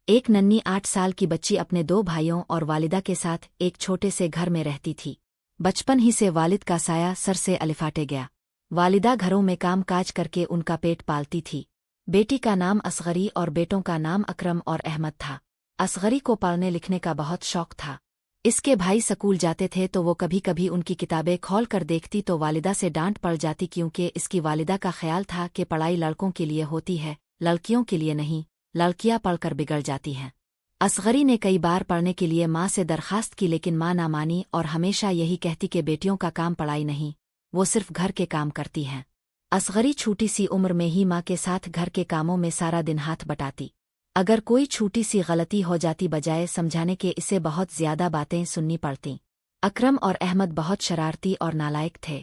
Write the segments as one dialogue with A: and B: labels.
A: ایک ننھی 8 سال کی بچی اپنے 2 بھائیوں اور والدہ کے ساتھ ایک چھوٹے سے گھر میں رہتی تھی۔ بچپن ہی سے والد کا سایہ سر سے الفاٹے گیا۔ والدہ گھروں میں کام کاج کر کے ان کا پیٹ پالتی تھی۔ بیٹی کا نام اصغری اور بیٹوں کا نام اکرم اور احمد تھا۔ اصغری کو پڑھنے لکھنے کا بہت شوق تھا۔ اس کے بھائی سکول جاتے تھے تو وہ کبھی کبھی ان کی کتابیں کھول کر دیکھتی تو والدہ سے ڈانٹ پڑ جاتی، کیونکہ اس کی والدہ کا خیال تھا کہ پڑھائی لڑکوں کے لیے ہوتی ہے، لڑکیوں کے لیے نہیں، لڑکیاں پڑھ کر بگڑ جاتی ہیں۔ اصغری نے کئی بار پڑھنے کے لیے ماں سے درخواست کی، لیکن ماں نہ مانی اور ہمیشہ یہی کہتی کہ بیٹیوں کا کام پڑھائی نہیں، وہ صرف گھر کے کام کرتی ہیں۔ اصغری چھوٹی سی عمر میں ہی ماں کے ساتھ گھر کے کاموں میں سارا دن ہاتھ بٹاتی۔ اگر کوئی چھوٹی سی غلطی ہو جاتی، بجائے سمجھانے کے اسے بہت زیادہ باتیں سننی پڑتیں۔ اکرم اور احمد بہت شرارتی اور نالائق تھے۔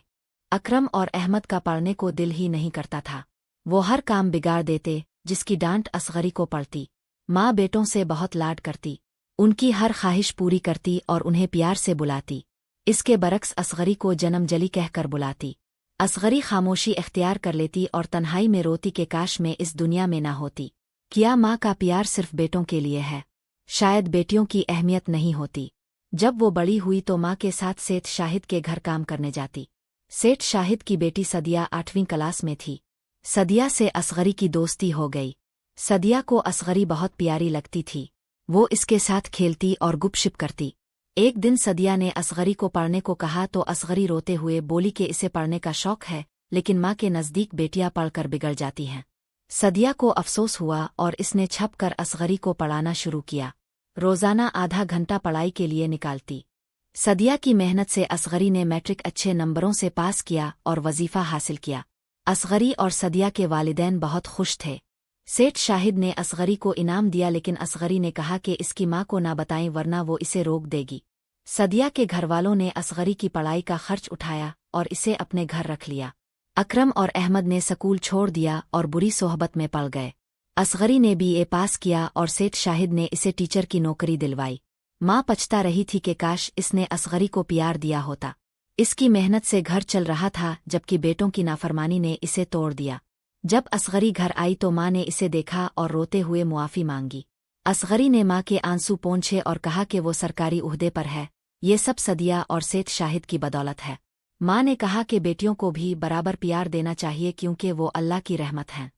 A: اکرم اور احمد کا پڑھنے کو دل ہی نہیں کرتا تھا۔ وہ ہر کام بگاڑ دیتے، جس کی ڈانٹ اصغری کو پڑتی۔ ماں بیٹوں سے بہت لاڈ کرتی، ان کی ہر خواہش پوری کرتی اور انہیں پیار سے بلاتی۔ اس کے برعکس اصغری کو جنم جلی کہہ کر بلاتی۔ اصغری خاموشی اختیار کر لیتی اور تنہائی میں روتی کہ کاش میں اس دنیا میں نہ ہوتی۔ کیا ماں کا پیار صرف بیٹوں کے لیے ہے؟ شاید بیٹیوں کی اہمیت نہیں ہوتی۔ جب وہ بڑی ہوئی تو ماں کے ساتھ سیٹھ شاہد کے گھر کام کرنے جاتی۔ سیٹھ شاہد کی بیٹی سدیہ 8ویں کلاس میں تھی۔ سدیہ سے اصغری کی دوستی ہو گئی۔ سدیہ کو اصغری بہت پیاری لگتی تھی۔ وہ اس کے ساتھ کھیلتی اور گپ شپ کرتی۔ ایک دن سدیہ نے اصغری کو پڑھنے کو کہا تو اصغری روتے ہوئے بولی کہ اسے پڑھنے کا شوق ہے، لیکن ماں کے نزدیک بیٹیاں پڑھ کر بگڑ جاتی ہیں۔ سدیہ کو افسوس ہوا اور اس نے چھپ کر اصغری کو پڑھانا شروع کیا۔ روزانہ آدھا گھنٹہ پڑھائی کے لیے نکالتی۔ سدیہ کی محنت سے اصغری نے میٹرک اچھے نمبروں سے پاس کیا اور وظیفہ حاصل کیا۔ اصغری اور سدیہ کے والدین بہت خوش تھے۔ سیٹھ شاہد نے اصغری کو انعام دیا، لیکن اصغری نے کہا کہ اس کی ماں کو نہ بتائیں ورنہ وہ اسے روک دے گی۔ سدیہ کے گھر والوں نے اصغری کی پڑھائی کا خرچ اٹھایا اور اسے اپنے گھر رکھ لیا۔ اکرم اور احمد نے سکول چھوڑ دیا اور بری صحبت میں پڑ گئے۔ اصغری نے BA پاس کیا اور سیٹھ شاہد نے اسے ٹیچر کی نوکری دلوائی۔ ماں پچھتا رہی تھی کہ کاش اس نے اصغری کو پیار دیا ہوتا۔ اس کی محنت سے گھر چل رہا تھا، جبکہ بیٹوں کی نافرمانی نے اسے توڑ دیا۔ جب اصغری گھر آئی تو ماں نے اسے دیکھا اور روتے ہوئے معافی مانگی۔ اصغری نے ماں کے آنسو پونچھے اور کہا کہ وہ سرکاری عہدے پر ہے، یہ سب سدیہ اور سیٹھ شاہد کی بدولت ہے۔ ماں نے کہا کہ بیٹیوں کو بھی برابر پیار دینا چاہیے، کیونکہ وہ اللہ کی رحمت ہیں۔